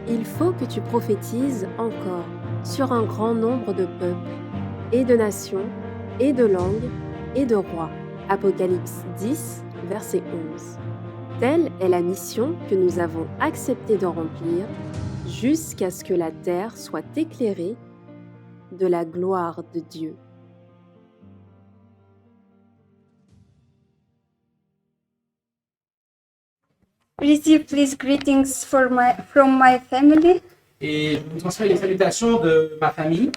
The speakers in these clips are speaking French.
il faut que tu prophétises encore sur un grand nombre de peuples, et de nations, et de langues, et de rois. Apocalypse 10, verset 11. Telle est la mission que nous avons accepté de remplir jusqu'à ce que la terre soit éclairée de la gloire de Dieu. Receive please greetings from my family. Et je vous transmets les salutations de ma famille.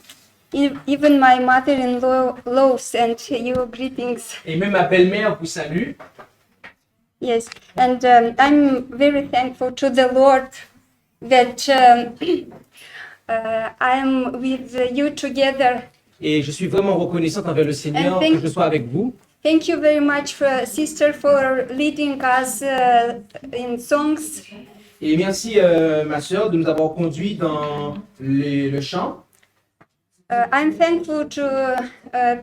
Even my mother-in-law sent you greetings. Et même ma belle-mère vous salue. Yes, and I'm very thankful to the Lord that I'm with you together. Et je suis vraiment reconnaissante envers le Seigneur And thank- que je sois avec vous. Thank you very much, sister, for leading us in songs. Et merci ma sœur de nous avoir conduits dans le chant. I'm thankful to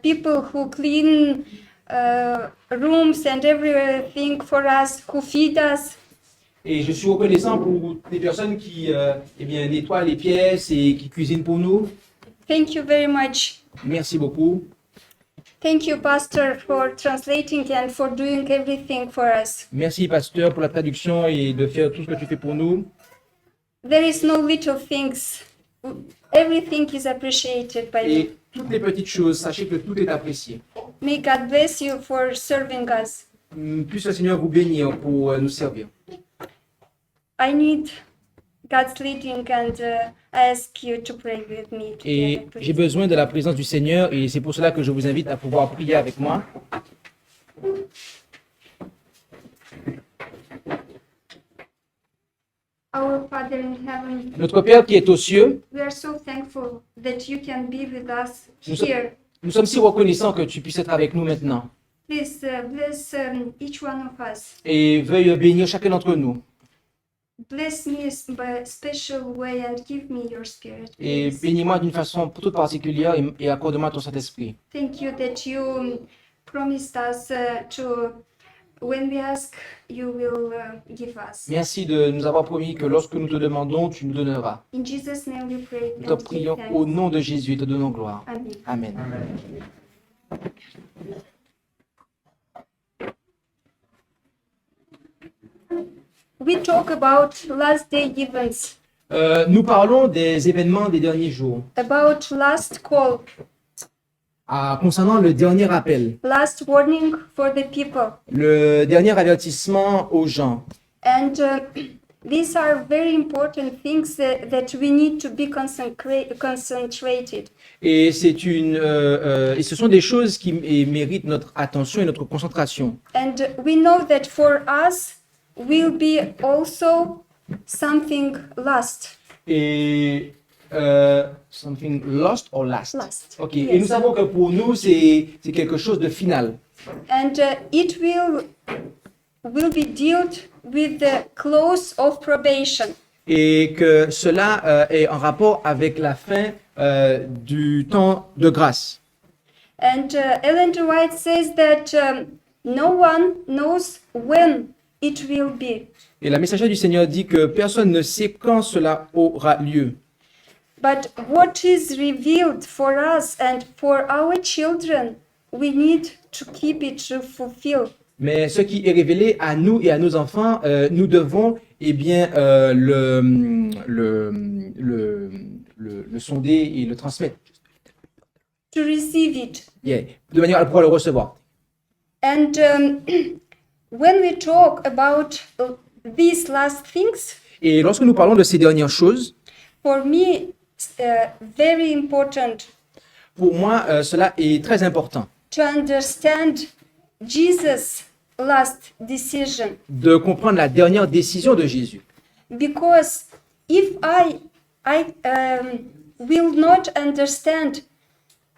people who clean rooms and everything for us, who feed us. Et je suis reconnaissant pour les personnes qui nettoient les pièces et qui cuisinent pour nous. Thank you very much. Merci beaucoup. Thank you, Pastor, for translating and for doing everything for us. Merci pasteur pour la traduction et de faire tout ce que tu fais pour nous. There is no little things. Everything is appreciated by you. Et toutes les petites choses, sachez que tout est apprécié. May God bless you for serving us. Puisse le Seigneur vous bénir pour nous servir. I need God's leading and I ask you to pray with me Et together, j'ai please. besoin de la présence du Seigneur et c'est pour cela que je vous invite à pouvoir prier avec moi. Our Father in heaven, Notre Père qui est aux cieux, we are so thankful that you can be with us Nous sommes- here. nous sommes si reconnaissants que tu puisses être avec nous maintenant. Please bless each one of us. Et veuille bénir chacun d'entre nous. Bless me by a special way and give me your spirit. Et Please. bénis-moi d'une façon toute particulière et accorde-moi ton Saint-Esprit. Thank you that you promised us to, when we ask, you will give us. Merci de nous avoir promis que lorsque nous te demandons, tu nous donneras. In Jesus' name we pray Nous te and give prions thanks. au nom de Jésus et te donnons gloire. Amen. Amen. We talk about last day events, Nous parlons des événements des derniers jours. about last call, Concernant le dernier appel, last warning for the people. le dernier avertissement aux gens. And these are very important things that we need to be concentrated. Et et ce sont des choses qui méritent notre attention et notre concentration. And we know that for us will be also something last. Et something lost or last? Last. Ok. Yes. Et nous savons que pour nous c'est quelque chose de final. And it will be dealt with the close of probation. Et que cela est en rapport avec la fin du temps de grâce. And Ellen G. White says that no one knows when it will be. Et la messagère du Seigneur dit que personne ne sait quand cela aura lieu. But what is revealed for us and for our children, we need to keep it to fulfill. Mais ce qui est révélé à nous et à nos enfants, nous devons le sonder et le transmettre. To receive it. Yeah. De manière à pouvoir le recevoir. And when we talk about these last things, Et lorsque nous parlons de ces dernières choses, for me, very important pour moi, cela est très important to understand Jesus' last decision. de comprendre la dernière décision de Jésus. Because if I will not understand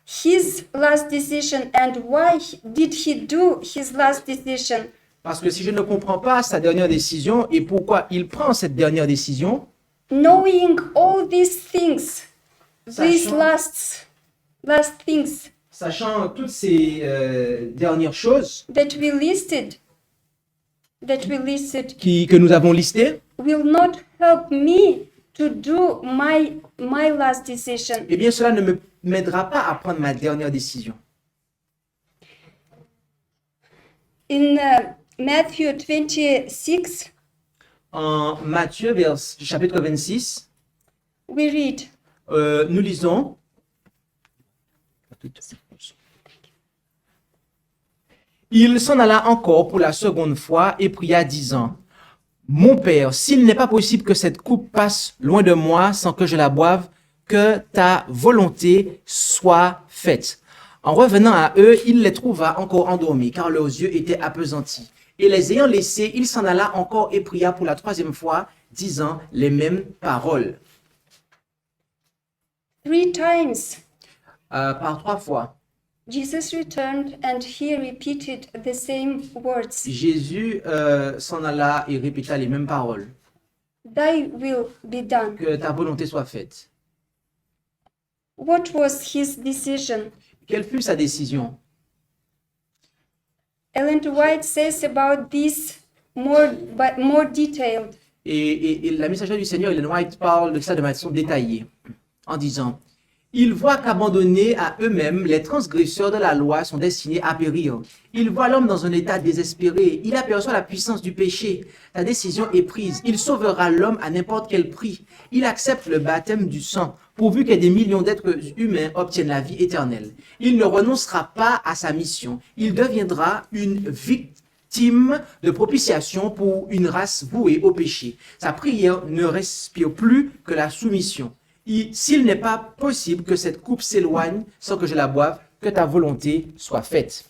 his last decision and why did he do his last decision, Parce que si je ne comprends pas sa dernière décision et pourquoi il prend cette dernière décision, knowing all these things, these Sachant- last things sachant toutes ces dernières choses that we listed, que que nous avons listées, will not help me to do my last decision. eh bien, cela ne m'aidera pas à prendre ma dernière décision. In Matthew 26, En Matthieu, chapitre 26, we read, nous lisons. Il s'en alla encore pour la seconde fois et pria, disant: Mon Père, s'il n'est pas possible que cette coupe passe loin de moi sans que je la boive, que ta volonté soit faite. En revenant à eux, il les trouva encore endormis, car leurs yeux étaient appesantis. Et les ayant laissés, il s'en alla encore et pria pour la troisième fois, disant les mêmes paroles. 3 times Par 3 fois, Jesus returned and he repeated the same words. Jésus s'en alla et répéta les mêmes paroles. Thy will be done. Que ta volonté soit faite. What was his decision? Quelle fut sa décision? Ellen White says about this more detailed. Et la messagère du Seigneur, Ellen White, parle de ça de façon détaillée, en disant: Ils voient qu'abandonnés à eux-mêmes, les transgresseurs de la loi sont destinés à périr. Ils voient l'homme dans un état désespéré. Il aperçoit la puissance du péché. Sa décision est prise. Il sauvera l'homme à n'importe quel prix. Il accepte le baptême du sang, pourvu que des millions d'êtres humains obtiennent la vie éternelle. Il ne renoncera pas à sa mission. Il deviendra une victime de propitiation pour une race vouée au péché. Sa prière ne respire plus que la soumission. S'il n'est pas possible que cette coupe s'éloigne sans que je la boive, que ta volonté soit faite.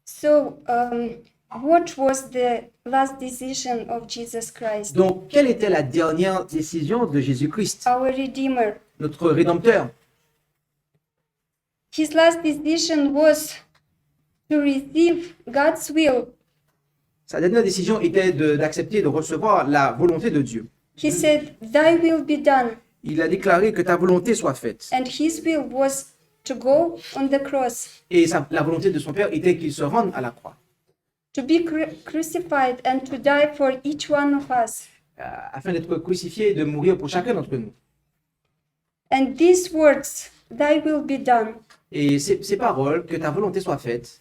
So, what was the last decision of Jesus Christ, Donc, quelle était la dernière décision de Jésus-Christ, our Redeemer? notre Rédempteur? His last decision was to receive God's will. Sa dernière décision était d'accepter de recevoir la volonté de Dieu. He said, Thy will be done. Il a déclaré que ta volonté soit faite. And his will was to go on the cross, Et la volonté de son Père était qu'il se rende à la croix, to be crucified and to die for each one of us. afin d'être crucifié et de mourir pour chacun d'entre nous. And these words, Thy will be done, Et ces paroles, que ta volonté soit faite,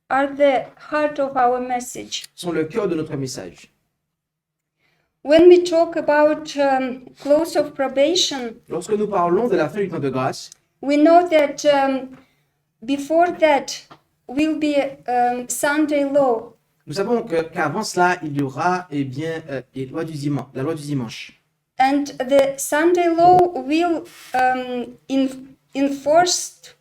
are the heart of our message. sont le cœur de notre message. When we talk about close of probation, Lorsque nous parlons de la fin du temps de grâce, we know that before that will be Sunday law. nous savons qu'avant cela, il y aura la loi du dimanche. And the Sunday law will enforced.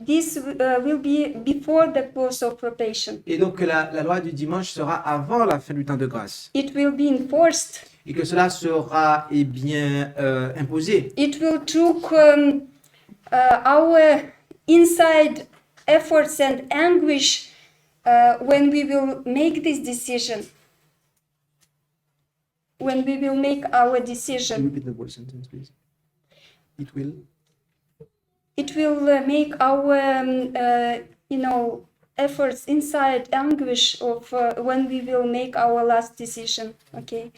This will be before the close of probation. Et donc que la loi du dimanche sera avant la fin du temps de grâce. It will be enforced. Et que cela sera imposé. It will took our inside efforts and anguish when we will make this decision. When we will make our decision. Repeat the whole sentence, please. It will. It will make our efforts inside anguish of when we will make our last decision. Okay.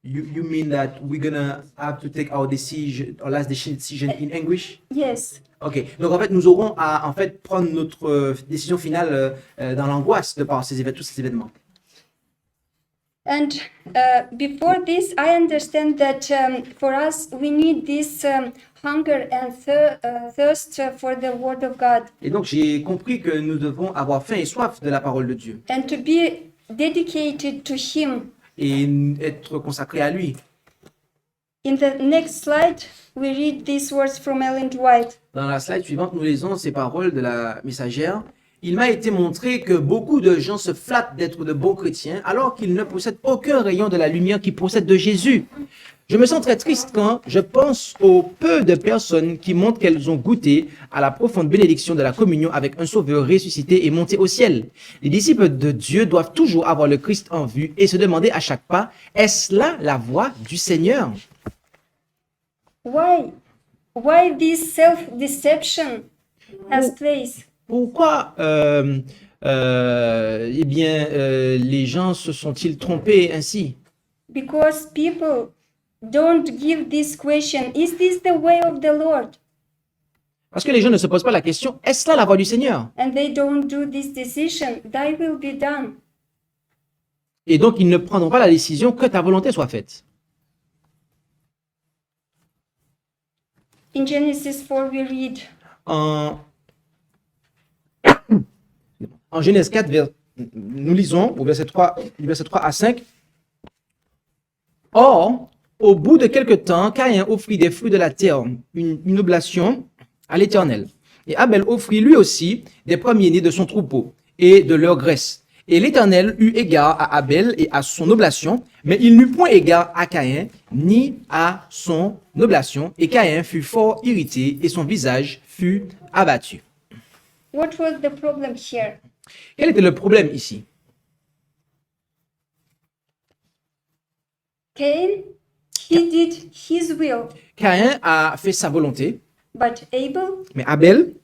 You mean that we're gonna have to take our last decision in anguish? Yes. Ok. Donc en fait, nous aurons à prendre notre décision finale dans l'angoisse de par tous ces événements. And before this, I understand that for us, we need this hunger and thirst for the Word of God. Et donc j'ai compris que nous devons avoir faim et soif de la parole de Dieu. And to be dedicated to Him. Et être consacré à lui. In the next slide, we read these words from Ellen White. Dans la slide suivante, nous lisons ces paroles de la messagère. Il m'a été montré que beaucoup de gens se flattent d'être de bons chrétiens alors qu'ils ne possèdent aucun rayon de la lumière qu'ils possèdent de Jésus. Je me sens très triste quand je pense au peu de personnes qui montrent qu'elles ont goûté à la profonde bénédiction de la communion avec un sauveur ressuscité et monté au ciel. Les disciples de Dieu doivent toujours avoir le Christ en vue et se demander à chaque pas, est-ce là la voie du Seigneur? Why this self-deception has place? Pourquoi eh bien, les gens se sont-ils trompés ainsi? Because people don't give this question, is this the way of the Lord? Parce que les gens ne se posent pas la question, est-ce là la voie du Seigneur? And they don't do this decision, thy will be done. Et donc, ils ne prendront pas la décision que ta volonté soit faite. In Genesis 4, we read, En, en Genèse 4, nous lisons au verset 3, du verset 3 à 5. Or, au bout de quelque temps, Caïn offrit des fruits de la terre, une oblation à l'Éternel. Et Abel offrit lui aussi des premiers-nés de son troupeau et de leur graisse. Et l'Éternel eut égard à Abel et à son oblation, mais il n'eut point égard à Caïn ni à son oblation. Et Caïn fut fort irrité et son visage fut abattu. what was the problem here? Quel était le problème ici? Cain, he did his will, Caïn a fait sa volonté, but Abel, mais Abel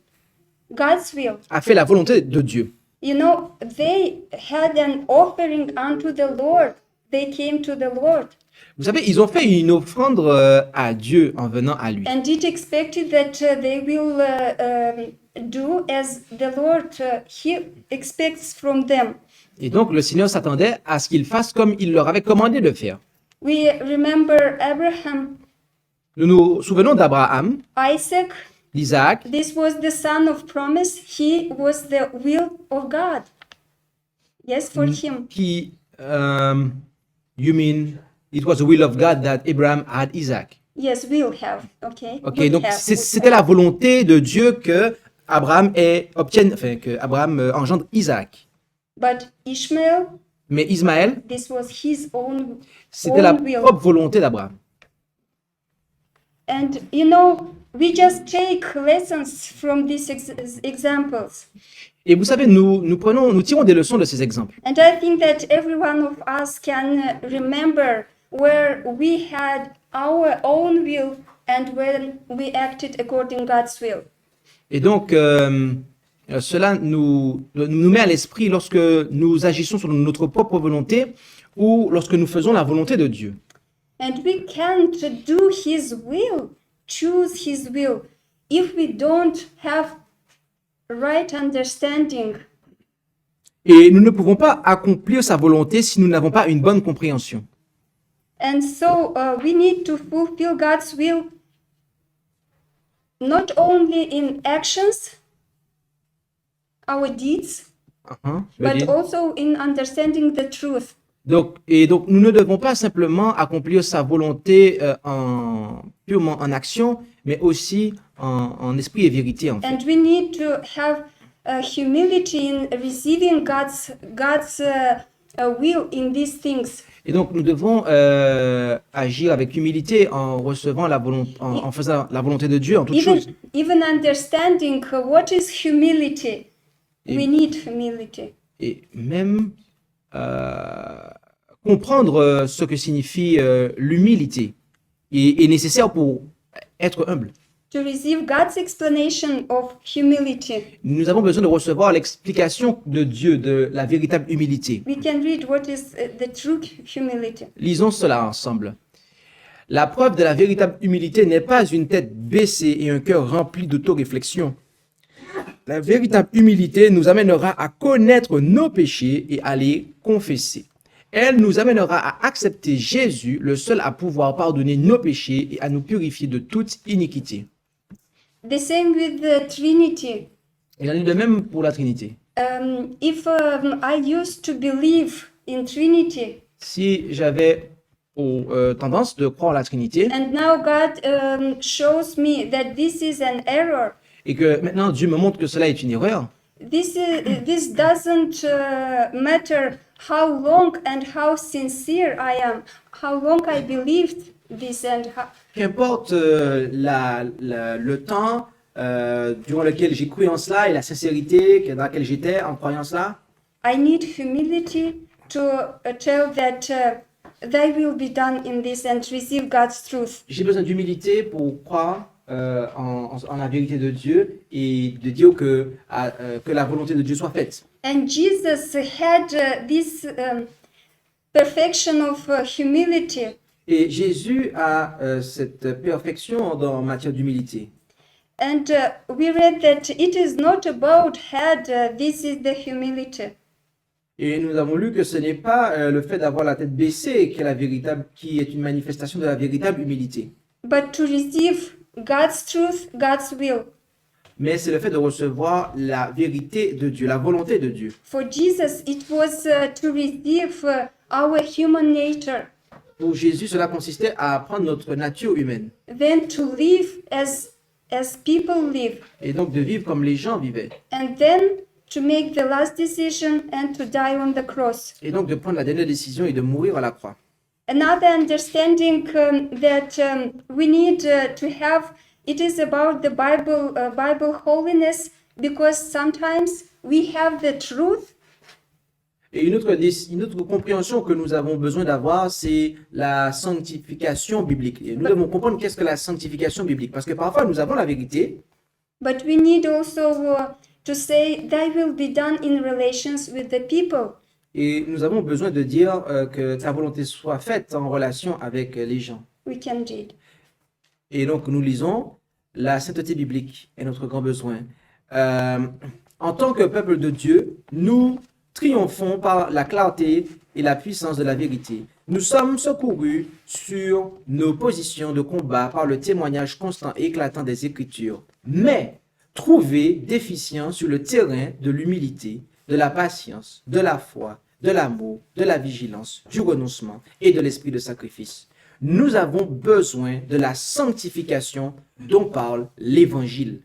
God's will. a fait la volonté de Dieu. You know, they had an offering unto the Lord. They came to the Lord. Vous savez, ils ont fait une offrande à Dieu en venant à lui. And it expected that they will do as the Lord he expects from them. Et donc, le Seigneur s'attendait à ce qu'ils fassent comme il leur avait commandé de faire. We remember Abraham, Nous nous souvenons d'Abraham, Isaac. d'Isaac, This was the son of promise. He was the will of God. Yes, for him. qui, you mean, it was the will of God that Abraham had Isaac. Yes, will have. Okay. Ok, Will donc have, would c'était la volonté de Dieu que Abraham engendre Isaac. But Ishmael, Mais Ismaël, this was his own c'était la will. propre volonté d'Abraham. And you know, we just take lessons from these examples. Et vous savez, nous tirons des leçons de ces exemples. And I think that every one of us can remember where we had our own will and when we acted according God's will. Et donc, cela nous met à l'esprit lorsque nous agissons sur notre propre volonté ou lorsque nous faisons la volonté de Dieu. And we can't do His will, choose His will, if we don't have right understanding. Et nous ne pouvons pas accomplir sa volonté si nous n'avons pas une bonne compréhension. And so we need to fulfill God's will not only in actions, our deeds, but also in understanding the truth. Donc, nous ne devons pas simplement accomplir sa volonté purement en action, mais aussi en esprit et vérité, en fait. And we need to have humility in receiving God's will in these things. Et donc, nous devons agir avec humilité en recevant en faisant la volonté de Dieu en toutes choses. Even understanding what is humility, we need humility. Et même comprendre ce que signifie l'humilité est nécessaire pour être humble. To receive God's explanation of humility, Nous avons besoin de recevoir l'explication de Dieu de la véritable humilité. we can read what is the true humility. Lisons cela ensemble. La preuve de la véritable humilité n'est pas une tête baissée et un cœur rempli d'autoréflexion. La véritable humilité nous amènera à connaître nos péchés et à les confesser. Elle nous amènera à accepter Jésus, le seul à pouvoir pardonner nos péchés et à nous purifier de toute iniquité. The same with the Trinity. Il en est de même pour la Trinité. If I used to believe in Trinity, Si j'avais tendance de croire en la Trinité and now God shows me that this is an error, et que maintenant Dieu me montre que cela est une erreur, this doesn't matter how long and how sincere I am, how long I believed this, and how, qu'importe le temps durant lequel j'ai cru en cela et la sincérité dans laquelle j'étais en croyant cela, I need humility to tell that thy will be done in this and receive God's truth. j'ai besoin d'humilité pour croire en la vérité de Dieu et de dire que la volonté de Dieu soit faite. And Jesus had this perfection of humility. Et Jésus a cette perfection en matière d'humilité. And we read that it is not about head, this is the humility. Et nous avons lu que ce n'est pas le fait d'avoir la tête baissée qui est une manifestation de la véritable humilité, But to receive God's truth, God's will. mais c'est le fait de recevoir la vérité de Dieu, la volonté de Dieu. For Jesus, it was to receive our human nature, Pour Jésus, cela consistait à apprendre notre nature humaine then to live as people live, et donc de vivre comme les gens vivaient. and then to make the last decision and to die on the cross. Et donc de prendre la dernière décision et de mourir à la croix. Another understanding that we need to have, it is about the Bible holiness, because sometimes we have the truth, Et une autre compréhension que nous avons besoin d'avoir, c'est la sanctification biblique. Et nous devons comprendre qu'est-ce que la sanctification biblique. Parce que parfois, nous avons la vérité, but we need also to say thy will be done in relations with the people. et nous avons besoin de dire que ta volonté soit faite en relation avec les gens. We can read. Et donc, nous lisons la sainteté biblique est notre grand besoin. En tant que peuple de Dieu, nous triomphons par la clarté et la puissance de la vérité. Nous sommes secourus sur nos positions de combat par le témoignage constant et éclatant des Écritures, mais trouvés déficients sur le terrain de l'humilité, de la patience, de la foi, de l'amour, de la vigilance, du renoncement et de l'esprit de sacrifice. Nous avons besoin de la sanctification dont parle l'Évangile.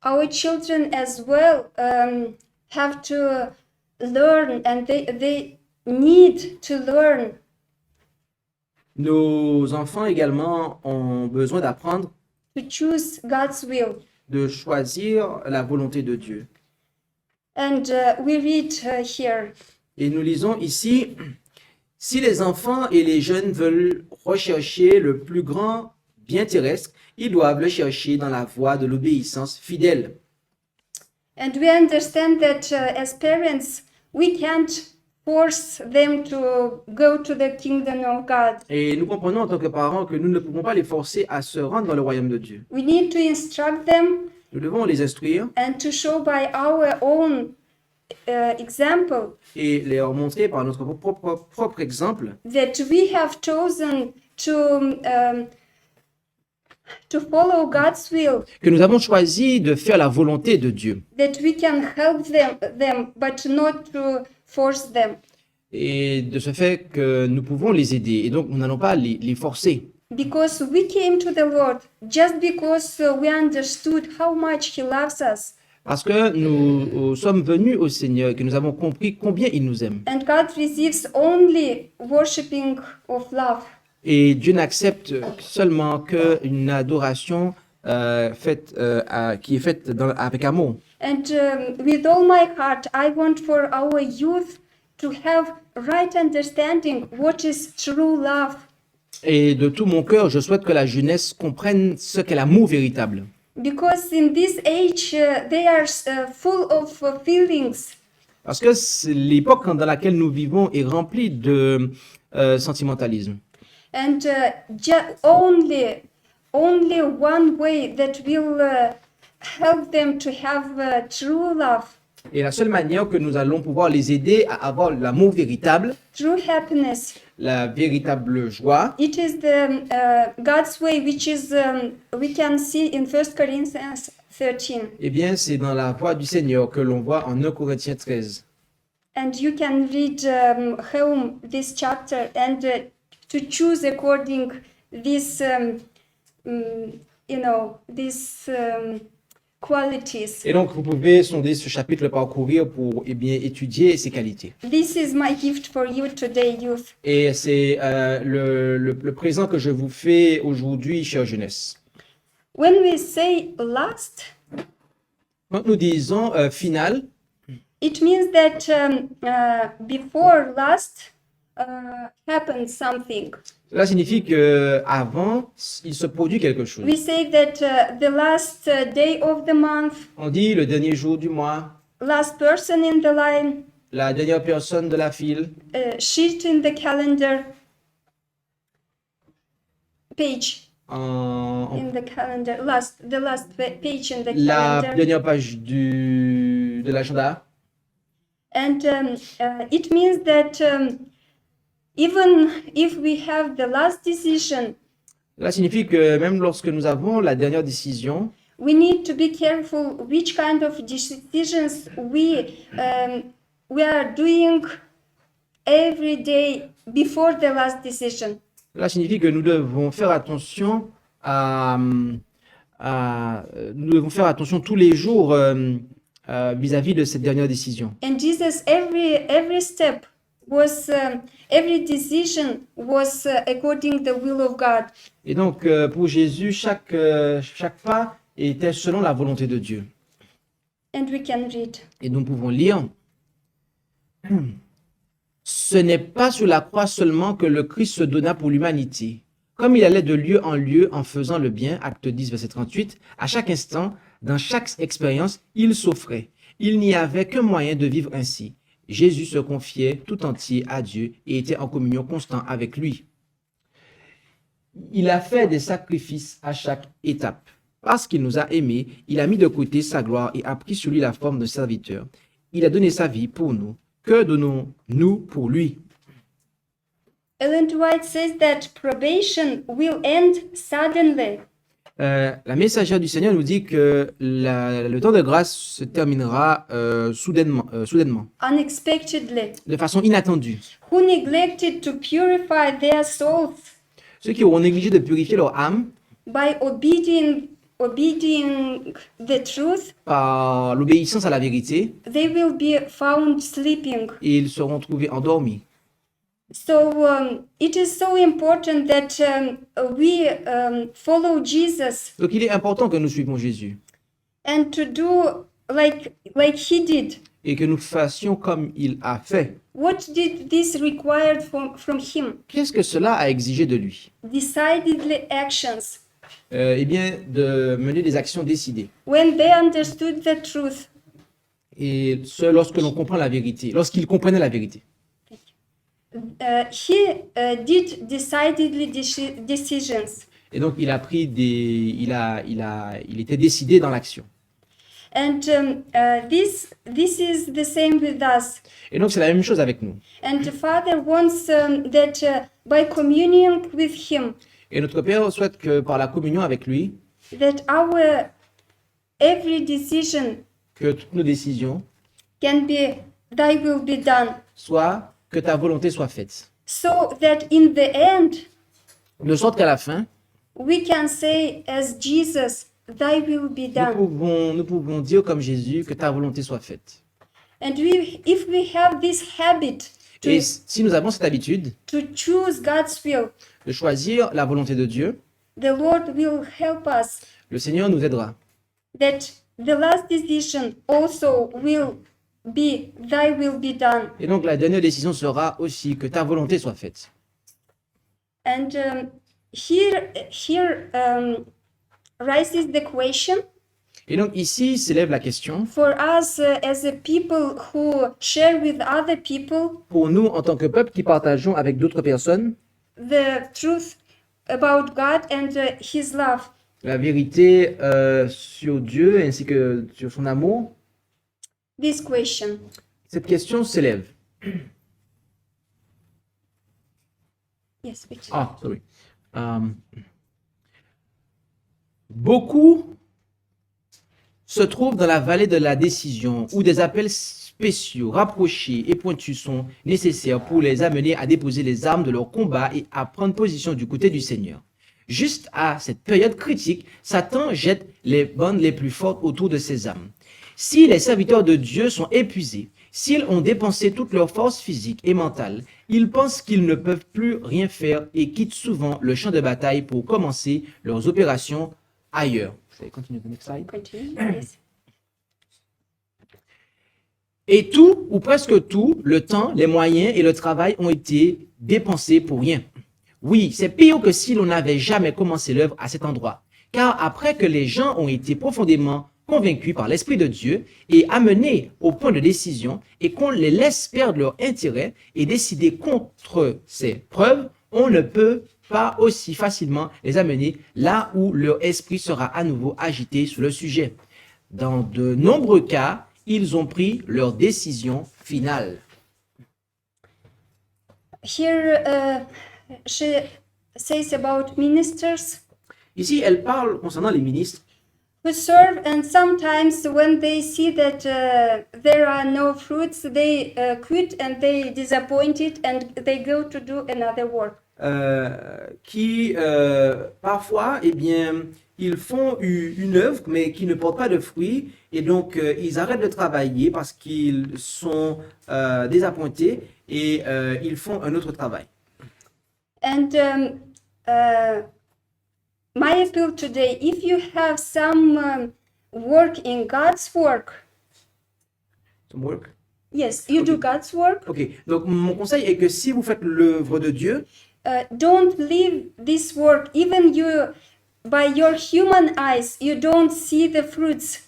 Our children as well have to learn, and they need to learn Nos enfants également ont besoin d'apprendre, to choose God's will. de choisir la volonté de Dieu. And we read here, Et nous lisons ici, si les enfants et les jeunes veulent rechercher le plus grand bien terrestre, ils doivent le chercher dans la voie de l'obéissance fidèle. and we understand that as parents, we can't force them to go to the kingdom of God. Et nous comprenons en tant que parents que nous ne pouvons pas les forcer à se rendre dans le royaume de Dieu. We need to instruct them Nous devons les instruire and to show by our own example et leur montrer par notre propre exemple that we have chosen to follow God's will, que nous avons choisi de faire la volonté de Dieu. that we can help them but not to force them. Et de ce fait que nous pouvons les aider. Et donc, nous n'allons pas les forcer. Because we came to the Lord just because we understood how much He loves us. Parce que nous sommes venus au Seigneur et que nous avons compris combien il nous aime. And God receives only worshiping of love. Et Dieu n'accepte seulement qu'une adoration qui est faite avec amour. And with all my heart, I want for our youth to have right understanding what is true love. Et de tout mon cœur, je souhaite que la jeunesse comprenne ce qu'est l'amour véritable. Because in this age, they are full of feelings. Parce que l'époque dans laquelle nous vivons est remplie de sentimentalisme. And only one way that will help them to have true love, Et la seule manière que nous allons pouvoir les aider à avoir l'amour véritable, true happiness, la véritable joie, it is the God's way, which is we can see in 1 Corinthians 13. eh bien, c'est dans la voie du Seigneur que l'on voit en 1 Corinthiens 13. And you can read home this chapter and to choose according this, these qualities. Et donc, vous pouvez sonder ce chapitre, le parcourir pour étudier ses qualités. This is my gift for you today, youth. Et c'est le présent que je vous fais aujourd'hui, chère jeunesse. When we say last, Quand nous disons final, it means that before last happened something. Cela signifie que avant, il se produit quelque chose. We say that the last day of the month, On dit le dernier jour du mois, last person in the line, la dernière personne de la file, sheet in the calendar, page en- in the calendar, the last page in the la calendar. dernière page de l'agenda. And it means that even if we have the last decision, Cela signifie que même lorsque nous avons la dernière décision, we need to be careful which kind of decisions we are doing every day before the last decision. cela signifie que nous devons faire attention nous devons faire attention tous les jours vis-à-vis de cette dernière décision. And Jesus, every step was, every decision was according the will of God. Et donc, pour Jésus, chaque pas était selon la volonté de Dieu. And we can read. Et nous pouvons lire, ce n'est pas sur la croix seulement que le Christ se donna pour l'humanité. Comme il allait de lieu en lieu en faisant le bien, acte 10, verset 38, à chaque instant, dans chaque expérience, il s'offrait. Il n'y avait qu'un moyen de vivre ainsi. Jésus se confiait tout entier à Dieu et était en communion constante avec lui. Il a fait des sacrifices à chaque étape. Parce qu'il nous a aimés, il a mis de côté sa gloire et a pris sur lui la forme de serviteur. Il a donné sa vie pour nous. Que donnons-nous pour lui? Ellen White says that probation will end suddenly. La messagère du Seigneur nous dit que le temps de grâce se terminera soudainement, Unexpectedly. de façon inattendue. Who neglected to purify their souls Ceux qui auront négligé de purifier leur âme by obeying the truth, par l'obéissance à la vérité, they will be found sleeping. et ils seront trouvés endormis. So it is so important that we follow Jesus Donc il est important que nous suivions Jésus and to do like he did. et que nous fassions comme il a fait. What did this require from him? Qu'est-ce que cela a exigé de lui? Decidedly actions. Eh bien, de mener des actions décidées. When they understood the truth, Et ce, lorsque l'on comprend la vérité, lorsqu'il comprenait la vérité. he did decidedly decisions. Et donc, il a pris il était décidé dans l'action. And this is the same with us. Et donc, c'est la même chose avec nous. And the Father wants that by communing with Him, Et notre Père souhaite que par la communion avec lui, that our every decision que toutes nos décisions can be Thy will be done, soient, que ta volonté soit faite. so that in the end De sorte qu'à la fin, we can say as Jesus, Thy will be done. nous pouvons dire comme Jésus que ta volonté soit faite. And if we have this habit Et si nous avons cette habitude to choose God's will, de choisir la volonté de Dieu, the Lord will help us. le Seigneur nous aidera. That the last decision also will be Thy will be done. Et donc la dernière décision sera aussi que ta volonté soit faite. And here rises the question Et donc ici s'élève la question, for us as a people who share with other people pour nous en tant que peuple qui partageons avec d'autres personnes the truth about God and His love. la vérité sur Dieu ainsi que sur son amour, This question. cette question s'élève. Yes, Victor. Ah, sorry. Beaucoup se trouvent dans la vallée de la décision où des appels spéciaux, rapprochés et pointus sont nécessaires pour les amener à déposer les armes de leur combat et à prendre position du côté du Seigneur. Juste à cette période critique, Satan jette les bandes les plus fortes autour de ses âmes. Si les serviteurs de Dieu sont épuisés, s'ils ont dépensé toute leur force physique et mentale, ils pensent qu'ils ne peuvent plus rien faire et quittent souvent le champ de bataille pour commencer leurs opérations ailleurs. Vous allez continuer, next slide. Continue. Yes. Et tout, ou presque tout, le temps, les moyens et le travail ont été dépensés pour rien. Oui, c'est pire que si l'on n'avait jamais commencé l'œuvre à cet endroit. Car après que les gens ont été profondément convaincus par l'Esprit de Dieu et amenés au point de décision et qu'on les laisse perdre leur intérêt et décider contre ces preuves, on ne peut pas aussi facilement les amener là où leur esprit sera à nouveau agité sur le sujet. Dans de nombreux cas, ils ont pris leur décision finale. Here she says about ministers Ici, elle parle concernant les ministres who serve, and sometimes when they see that there are no fruits, they quit and they disappointed and they go to do another work. qui, parfois, eh bien, ils font une œuvre, mais qui ne porte pas de fruits, et donc ils arrêtent de travailler parce qu'ils sont désappointés et ils font un autre travail. And my appeal today, if you have some work in God's work, Some work. yes, you do God's work, Ok, donc mon conseil est que si vous faites l'œuvre de Dieu, don't leave this work. Even you, by your human eyes, you don't see the fruits.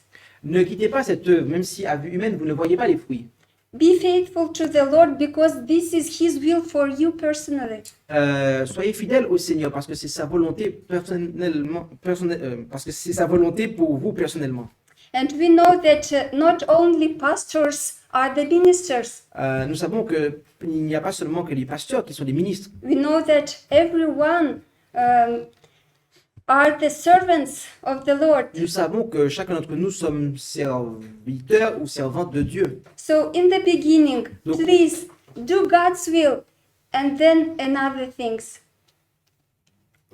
ne quittez pas cette œuvre, même si à vue humaine, vous ne voyez pas les fruits. Be faithful to the Lord because this is His will for you personally. Soyez fidèles au Seigneur parce que c'est sa volonté personnellement, parce que c'est sa volonté pour vous personnellement. And we know that not only pastors are the ministers. Nous savons que il n'y a pas seulement que les pasteurs qui sont des ministres. We know that everyone are the servants of the Lord. Nous savons que chacun d'entre nous sommes serviteurs ou servantes de Dieu. So in the beginning, Donc- please do God's will and then another things.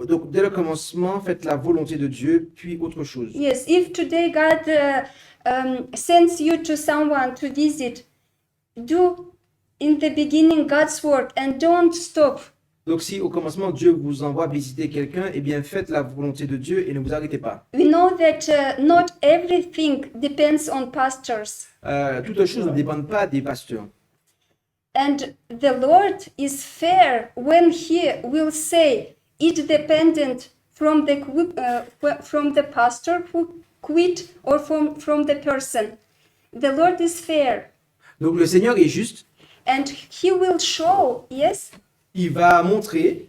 Donc dès le commencement, faites la volonté de Dieu, puis autre chose. Yes, if today God sends you to someone to visit, do in the beginning God's work and don't stop. Donc si au commencement Dieu vous envoie visiter quelqu'un, eh bien faites la volonté de Dieu et ne vous arrêtez pas. We know that not everything depends on pastors. Toutes choses ne dépendent pas des pasteurs. And the Lord is fair when He will say it dependent from the pastor who quit or from the person. The Lord is fair, Donc le Seigneur est juste, and He will show, yes, il va montrer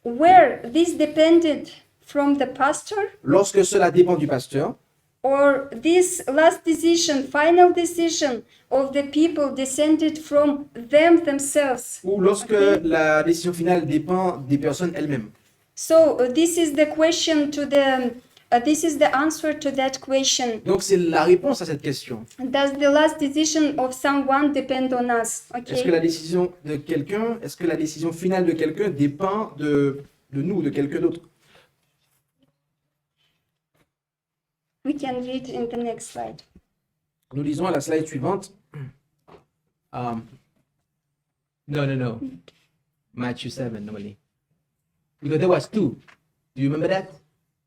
where this depended from the pastor lorsque cela dépend du pasteur or this last decision, final decision of the people descended from themselves. ou lorsque Okay. la décision finale dépend des personnes elles-mêmes. So this is the question to the. This is the answer to that question. Donc c'est la réponse à cette question. Does the last decision of someone depend on us? Est-ce que Okay. la décision de quelqu'un, est-ce que la décision finale de quelqu'un dépend de nous, de quelqu'un d'autre? We can read in the next slide. Nous lisons à la slide suivante. No. Matthew 7, normally. Because there was two. Do you remember that?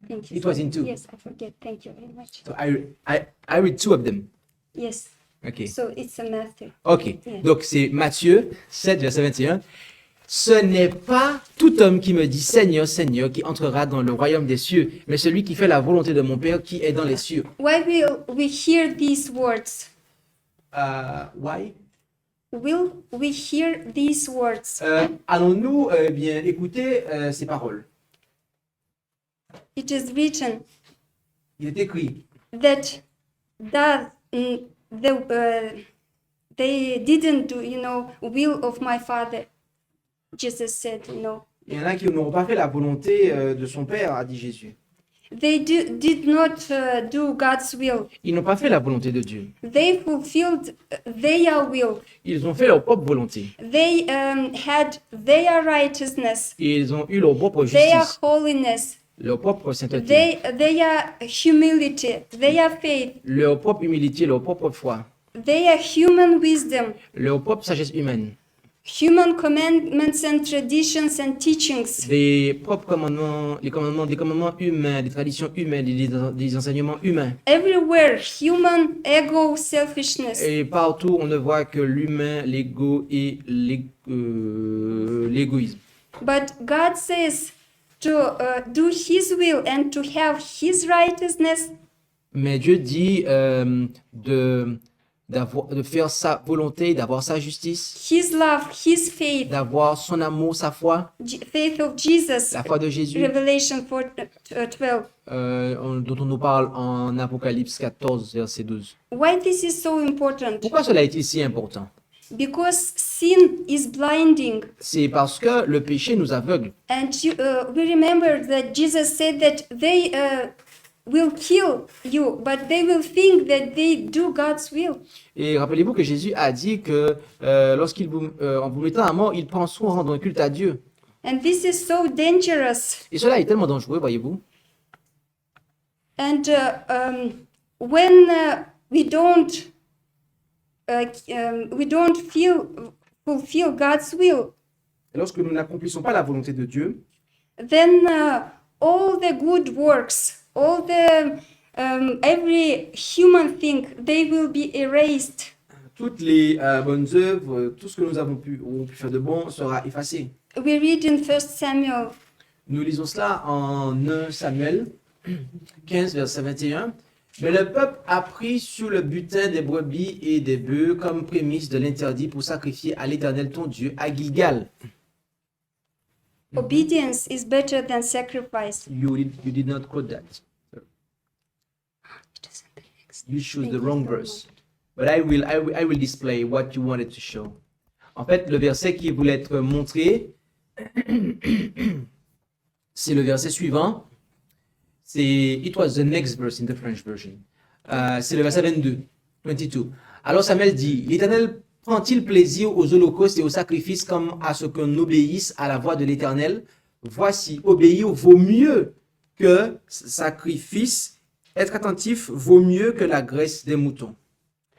Thank you. It was in two. Yes, I forget. Thank you very much. So I read two of them. Yes. Okay. So it's a Matthew. Ok. Yeah. Donc c'est Matthieu 7, verset 21. Ce n'est pas tout homme qui me dit Seigneur, Seigneur, qui entrera dans le royaume des cieux, mais celui qui fait la volonté de mon Père qui est dans les cieux. Why will we hear these words? Why? Will we hear these words? Allons-nous bien écouter ces paroles? It is written Il est écrit that they didn't do, will of my Father. Jesus said, il y en a qui n'auront pas fait la volonté de son Père, a dit Jésus. They did not do God's will. Ils n'ont pas fait la volonté de Dieu. They fulfilled their will. Ils ont fait leur propre volonté. They had their righteousness, Et ils ont eu leur propre their justice, holiness, leur propre sainteté, their humility, their faith, leur propre humilité, leur propre foi, their human wisdom, leur propre sagesse humaine, human commandments and traditions and teachings. des propres commandements, des commandements humains, des traditions humaines, des enseignements humains. Everywhere, human ego, selfishness. Et partout, on ne voit que l'humain, l'ego et l'égoïsme. But God says to do His will and to have His righteousness. Mais Dieu dit de faire sa volonté, d'avoir sa justice, His love, His faith, d'avoir son amour, sa foi, faith of Jesus, la foi de Jésus, Revelation 4:12. dont on nous parle en Apocalypse 14, verset 12. Why this is so important? Pourquoi cela est-il si important? Because sin is blinding. C'est parce que le péché nous aveugle. And we remember that Jesus said that they will kill you, but they will think that they do God's will. Et rappelez-vous que Jésus a dit que lorsqu'il en vous mettant à mort, ils penseront rendre un culte à Dieu. And this is so dangerous. Et cela est tellement dangereux, voyez-vous. And when we don't fulfill God's will, Et lorsque nous n'accomplissons pas la volonté de Dieu, then all the good works, all the every human thing, they will be erased. toutes les bonnes œuvres, tout ce que nous avons pu faire de bon sera effacé. We read in 1 Samuel Nous lisons cela en 1 Samuel 15, verset 21. Mais le peuple a pris sur le butin des brebis et des bœufs comme prémisse de l'interdit pour sacrifier à l'Éternel ton Dieu à Gilgal. obedience is better than sacrifice. You did not quote that. You choose the wrong verse. But I will display what you wanted to show. En fait, le verset qui voulait être montré, c'est le verset suivant. It was the next verse in the French version. C'est le verset 22. Alors Samuel dit, l'Éternel prend-il plaisir aux holocaustes et aux sacrifices comme à ce qu'on obéisse à la voix de l'Éternel? Voici, obéir vaut mieux que sacrifice. Être attentif vaut mieux que la graisse des moutons.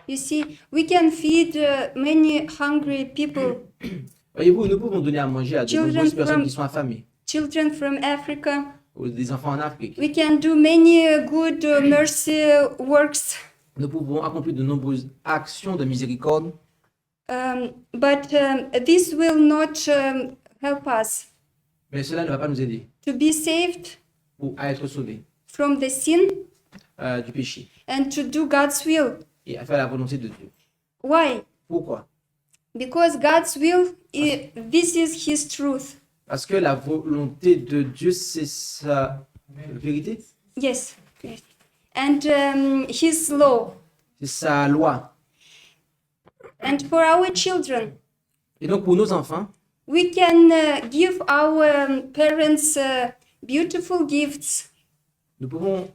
You see, we can feed many hungry people, Voyez-vous, nous pouvons donner à manger à de Children nombreuses personnes from- qui sont affamées, children from Africa. ou des enfants en Afrique. We can do many good mercy works, Nous pouvons accomplir de nombreuses actions de miséricorde, but this will not help us mais cela ne va pas nous aider to be saved à être sauvés from the sin du péché and to do God's will. et à faire la volonté de Dieu. Why? Pourquoi? Because God's will, this is His truth. Parce que la volonté de Dieu, c'est sa vérité, Yes. Yes. And His law. c'est sa loi. And for our children, Et donc pour nos enfants, we can give our parents beautiful gifts. nous pouvons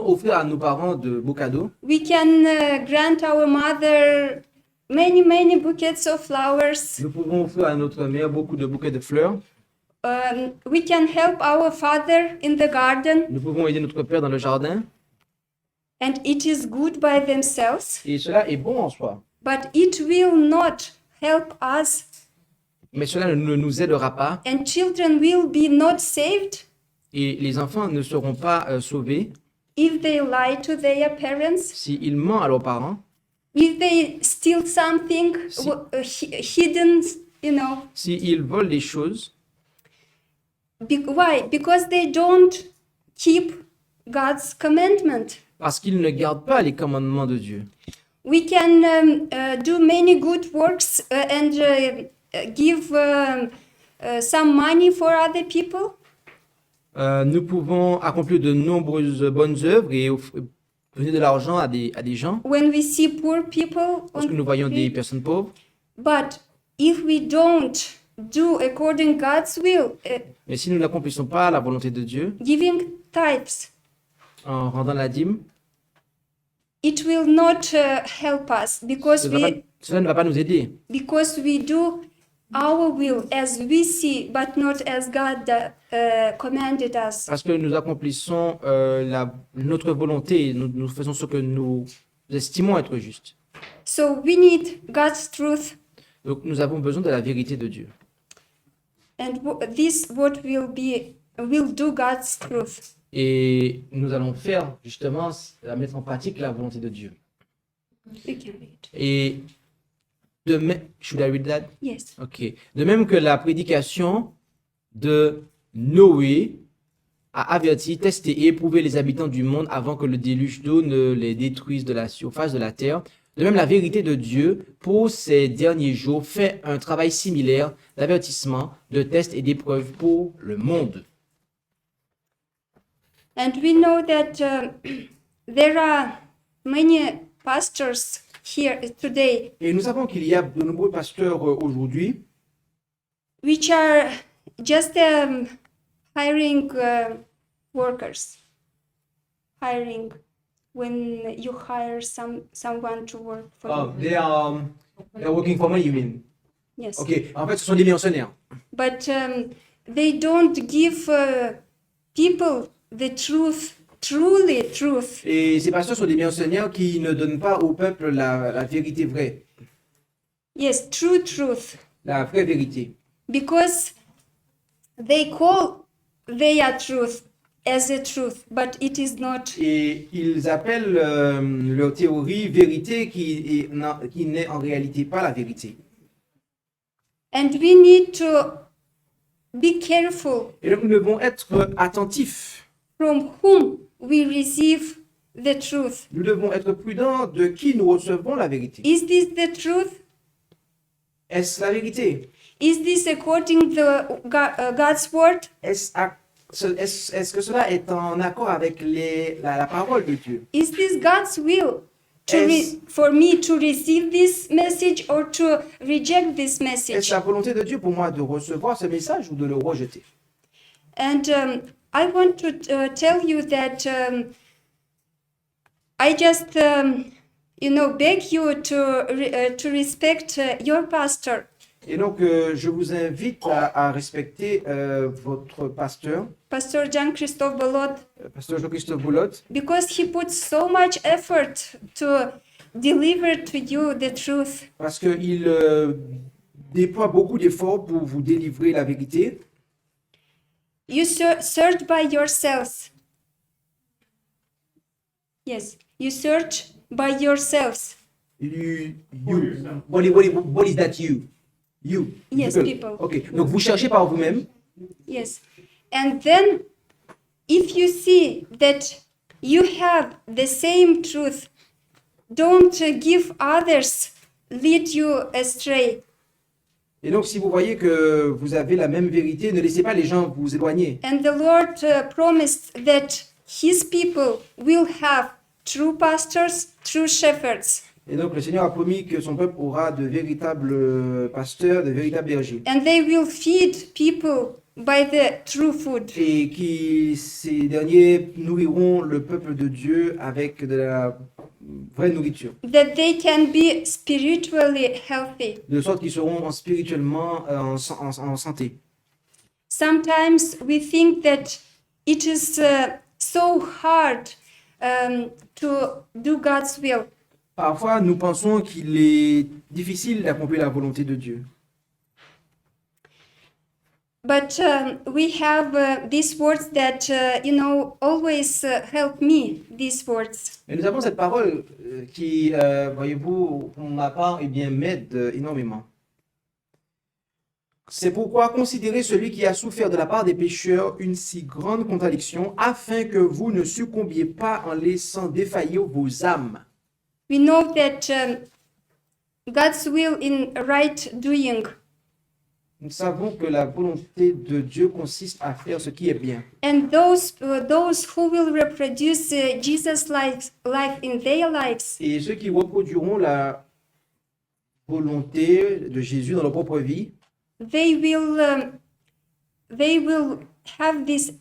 offrir à nos parents de beaux cadeaux. We can grant our mother many bouquets of flowers. Nous pouvons offrir à notre mère beaucoup de bouquets de fleurs. We can help our father in the garden, Nous pouvons aider notre père dans le jardin. and it is good by themselves, Et cela est bon en soi. but it will not help us, Mais cela ne nous aidera pas. and children will be not saved Et les enfants ne seront pas sauvés if they lie to their parents, s'ils mentent à leurs parents, if they steal something hidden, s'ils volent des choses. Why? Because they don't keep God's commandment. Parce qu'ils ne gardent pas les commandements de Dieu. We can do many good works and give some money for other people. Nous pouvons accomplir de nombreuses bonnes œuvres et donner de l'argent à des gens When we see poor people lorsque nous voyons des personnes pauvres. but if we don't do according God's will, Mais si nous n'accomplissons pas la volonté de Dieu giving tithes, en rendant la dîme, it will not help us cela ne va pas nous aider. because we do our will as we see, but not as God commanded us. Parce que nous accomplissons notre volonté, nous faisons ce que nous estimons être juste. So we need God's truth, Donc nous avons besoin de la vérité de Dieu. and this what will do God's truth. Et nous allons faire justement, mettre en pratique la volonté de Dieu. We can read. Et de même, should I read that? Yes. Ok. De même que la prédication de Noé a averti, testé et éprouvé les habitants du monde avant que le déluge d'eau ne les détruise de la surface de la terre. De même, la vérité de Dieu pour ces derniers jours fait un travail similaire d'avertissement, de test et d'épreuve pour le monde. And we know that there are many pastors here today Et nous savons qu'il y a de nombreux pasteurs aujourd'hui which are just hiring workers. Hiring when you hire someone to work for you. they're working for money, you mean? Yes. Ok, en fait, ce sont des missionnaires. But they don't give people the truth, truly truth. Et ces pasteurs sont des missionnaires qui ne donnent pas au peuple la vérité vraie, Yes, true truth. la vraie vérité. Because they call their truth as a truth, but it is not. Et ils appellent leur théorie vérité qui n'est en réalité pas la vérité. And we need to be careful Et donc nous devons être attentifs. from whom we receive the truth. Nous devons être prudents de qui nous recevons la vérité. Is this the truth? Est-ce la vérité? Is this according to God's word? Est-ce que cela est en accord avec la parole de Dieu? Is this God's will Est-ce for me to receive this message or to reject this est-ce message? la volonté de Dieu pour moi de recevoir ce message ou de le rejeter? And I want to tell you that I just, beg you to respect your pastor. Et donc, je vous invite à respecter votre pasteur, Pastor Jean-Christophe Bolot, pasteur Jean-Christophe Boulot, because he puts so much effort to deliver to you the truth. parce qu'il déploie beaucoup d'efforts pour vous délivrer la vérité. You search by yourselves. Yes, you search by yourselves. What is that you? You. Yes, people. Ok, donc vous cherchez par vous-même. Yes. And then, if you see that you have the same truth, don't give others lead you astray. Et donc, si vous voyez que vous avez la même vérité, ne laissez pas les gens vous éloigner. And the Lord promised that His people will have true pastors, true shepherds, Et donc, le Seigneur a promis que son peuple aura de véritables pasteurs, de véritables bergers. and they will feed people by the true food. Et ces derniers nourriront le peuple de Dieu avec de la vraie nourriture. That they can be spiritually healthy. De sorte qu'ils seront spirituellement en santé. Sometimes we think that it is so hard to do God's will. Parfois, nous pensons qu'il est difficile d'accomplir la volonté de Dieu. But we have these words that, always help me, these words. Mais nous avons cette parole qui, voyez-vous, pour ma part, m'aide énormément. C'est pourquoi considérez celui qui a souffert de la part des pécheurs une si grande contradiction, afin que vous ne succombiez pas en laissant défaillir vos âmes. We know that God's will in right doing. Nous savons que la volonté de Dieu consiste à faire ce qui est bien. And those who will reproduce Jesus' life in their lives, Et ceux qui reproduiront la volonté de Jésus dans leur propre vie, they will have this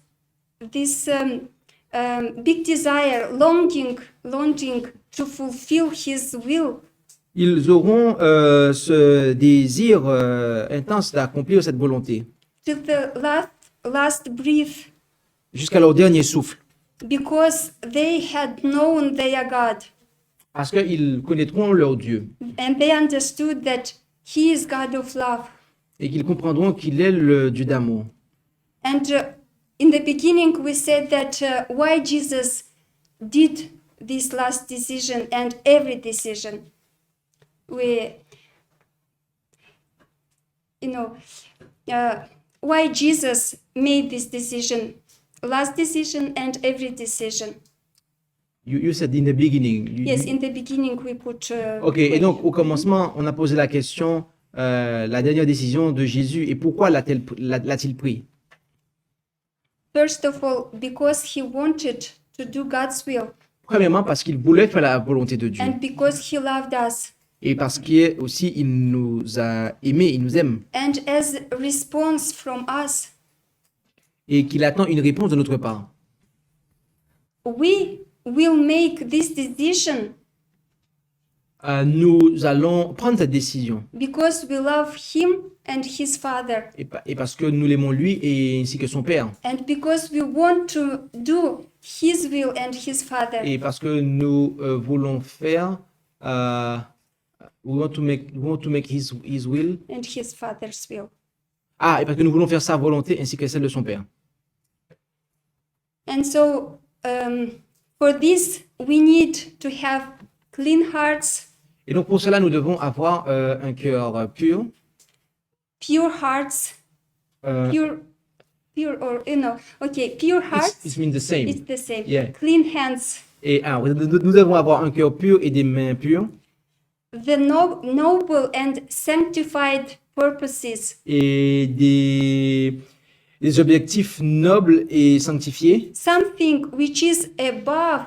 big desire, longing to fulfill His will. ils auront ce désir intense d'accomplir cette volonté To the last breath, jusqu'à leur dernier souffle, because they had known their God parce qu'ils connaîtront leur Dieu and they understood that He is God of love. et qu'ils comprendront qu'il est le Dieu d'amour. And in the beginning, we said that why Jesus did this last decision and every decision. why Jesus made this decision, last decision and every decision. You said in the beginning. Yes, in the beginning we put. Ok, et donc au commencement, on a posé la question, la dernière décision de Jésus, et pourquoi l'a-t-il pris? First of all, because he wanted to do God's will Premièrement, parce qu'il voulait faire la volonté de Dieu, and because he loved us. et parce qu'aussi il nous a aimés, il nous aime, And as a response from us, et qu'il attend une réponse de notre part. we will make this decision Nous allons prendre cette décision, because we love him and his father, et parce que nous l'aimons lui et ainsi que son Père, and because we want to do his will and his father. et parce que nous voulons faire, we want to make his will, And his father's will. et parce que nous voulons faire sa volonté ainsi que celle de son Père. And so, for this, we need to have clean hearts, Et donc pour cela, nous devons avoir un cœur pur, pure hearts, euh, pure or okay, pure hearts. it means the same. It's the same. Yeah. Clean hands, Et nous devons avoir un cœur pur et des mains pures, the noble and sanctified purposes, et des objectifs nobles et sanctifiés, something which is above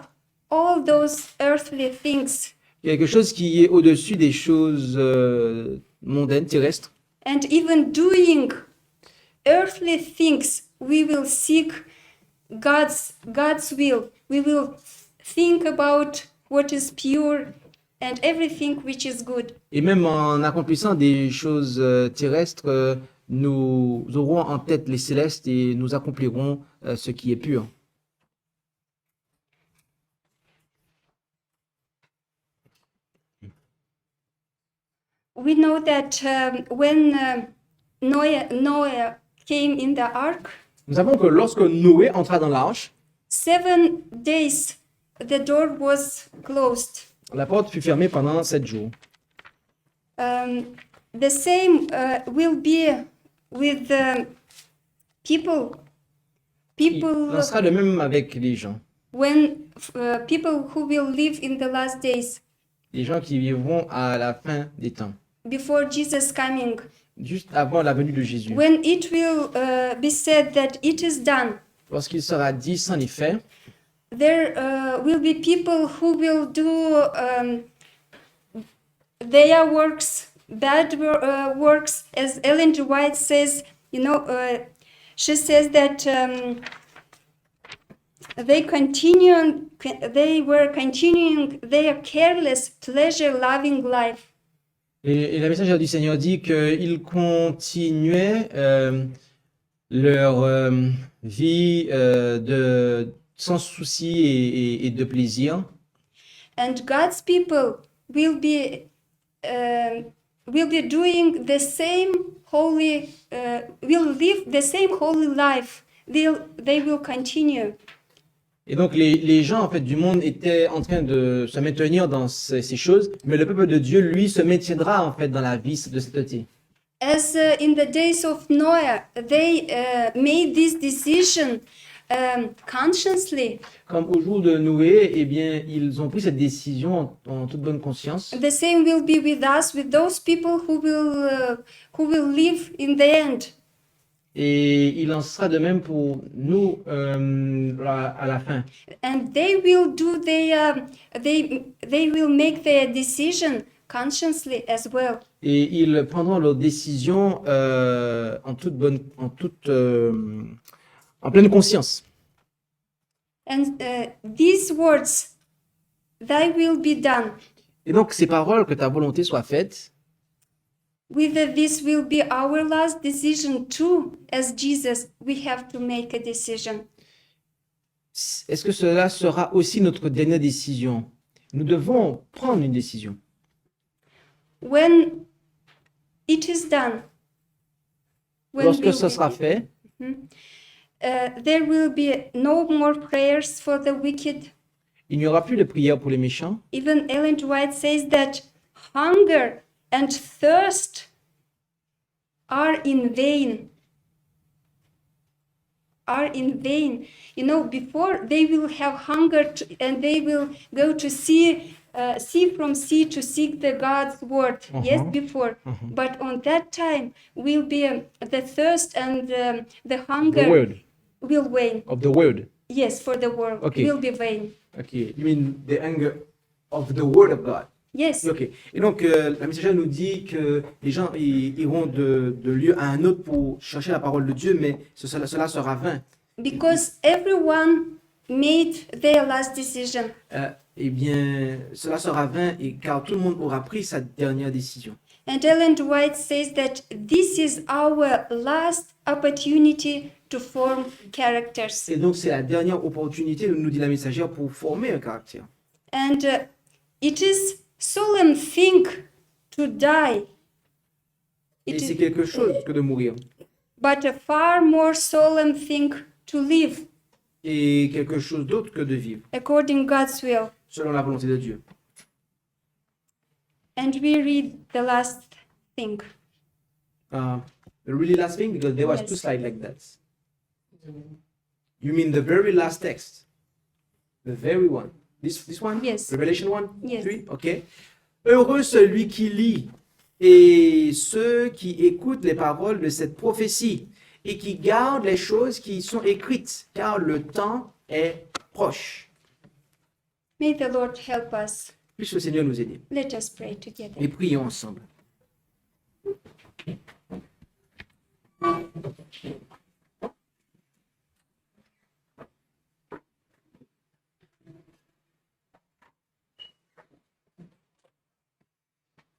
all those earthly things, quelque chose qui est au-dessus des choses mondaines, terrestres. and even doing earthly things. We will seek God's will. We will think about what is pure and everything which is good. Et même en accomplissant des choses terrestres, nous aurons en tête les célestes et nous accomplirons ce qui est pur. We know that when Noah came in the ark, Nous savons que lorsque Noé entra dans l'arche, 7 days the door was closed. la porte fut fermée pendant 7 jours. The same will be with the people. Il en sera de même avec les gens. When people who will live in the last days Les gens qui vivront à la fin des temps, before Jesus coming, juste avant la venue de Jésus. when it will be said that it is done, Lorsqu'il sera dit sans effet, there will be people who will do their works, bad works, as Ellen G. White says. She says that they were continuing their careless, pleasure-loving life. et la messagère du Seigneur dit qu'ils continuaient leur vie sans souci et de plaisir. And God's people will be doing the same holy, will live the same holy life. They will continue. Et donc les gens en fait du monde étaient en train de se maintenir dans ces choses, mais le peuple de Dieu, lui, se maintiendra en fait dans la vie de sainteté. As in the days of Noah, they made this decision consciously. Comme au jour de Noé, eh bien, ils ont pris cette décision en toute bonne conscience. The same will be with us, with those people who will live in the end. Et il en sera de même pour nous à la fin. And they will do they will make their decision consciously as well. Et ils prendront leurs décisions en pleine conscience. And these words, thy will be done. Et donc ces paroles, que ta volonté soit faite, Whether this will be our last decision too, as Jesus, we have to make a decision. est-ce que cela sera aussi notre dernière décision? Nous devons prendre une décision. When it is done, Lorsque ce sera fait, there will be no more prayers for the wicked. il n'y aura plus de prière pour les méchants. Even Ellen G. White says that hunger and thirst are in vain. are in vain. You know, before they will have hunger and they will go to sea from sea to seek the God's word. Yes, before. But on that time will be the thirst and the hunger The word will wane. of the word. Yes, for the world Okay. will be vain. Okay, you mean the anger of the word of God. Yes. Ok. Et donc, la messagère nous dit que les gens iront de lieu à un autre pour chercher la parole de Dieu, mais cela sera vain. Because everyone made their last decision. Eh bien, cela sera vain et car tout le monde aura pris sa dernière décision. And Ellen White says that this is our last opportunity to form characters. Et donc, c'est la dernière opportunité, nous dit la messagère, pour former un caractère. And it is solemn thing to die. Et It c'est is, quelque chose que de mourir. but a far more solemn thing to live Et quelque chose d'autre que de vivre, according God's will. selon la volonté de Dieu. And we read the last thing. The really last thing, because there was Yes. two slides like that. You mean the very last text? The very one? This one? Yes. Revelation 1? Yes. 3? Ok. Heureux celui qui lit et ceux qui écoutent les paroles de cette prophétie et qui gardent les choses qui y sont écrites, car le temps est proche. May the Lord help us. Puisse le Seigneur nous aider. Let us pray together. Et prions ensemble.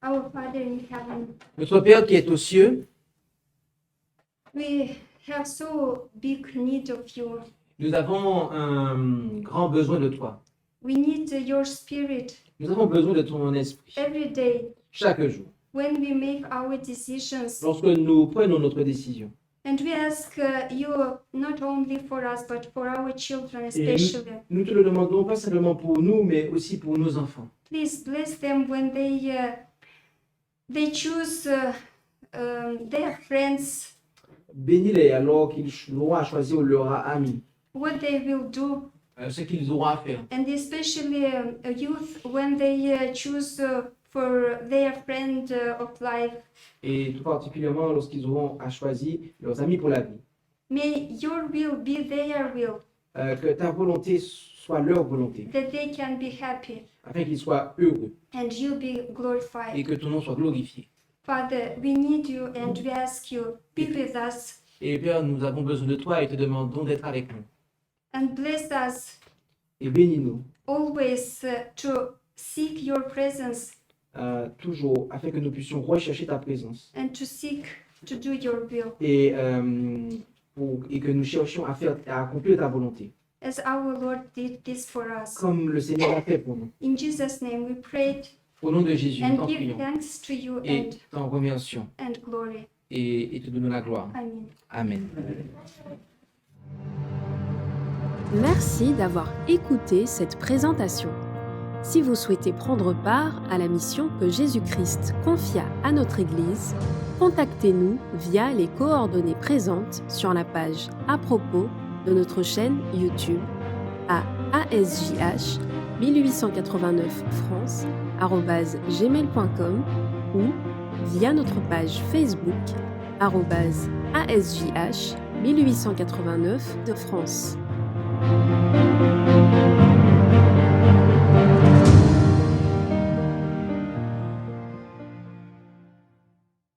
Our Father in heaven, Notre Père qui est aux cieux, we have so big need of you. nous avons un grand besoin de toi. We need your spirit Nous avons besoin de ton esprit every day chaque jour. when we make our decisions. Lorsque nous prenons notre décision. And we ask you not only for us, but for our children Et nous, especially. nous te le demandons pas simplement pour nous, mais aussi pour nos enfants. Please bless them when they choose their friends, Bénis-les alors qu'ils auront à choisir leur ami, what they will do, ce qu'ils auront à faire. and especially youth when they choose for their friend of life. Et tout particulièrement lorsqu'ils auront à choisir leurs amis pour la vie. May your will be their will, Que ta volonté soit leur volonté, that they can be happy afin qu'ils soient heureux and you be et glorified. que ton nom soit glorifié. Father, we need you and we ask you, be with us Et Père, nous avons besoin de toi et te demandons d'être avec nous. and bless us Et bénis-nous always to seek your presence toujours afin que nous puissions rechercher ta présence and to seek to do your will. et que nous cherchions à accomplir ta volonté, As our Lord did this for us. comme le Seigneur l'a fait pour nous. In Jesus' name we prayed Au nom de Jésus, nous and t'en give prions thanks to you et t'en remercions and glory. et te donnons la gloire. Amen. Amen. Merci d'avoir écouté cette présentation. Si vous souhaitez prendre part à la mission que Jésus-Christ confia à notre Église, contactez-nous via les coordonnées présentes sur la page à propos de notre chaîne YouTube à ASJH 1889 France@gmail.com ou via notre page Facebook @ASJH 1889 de France.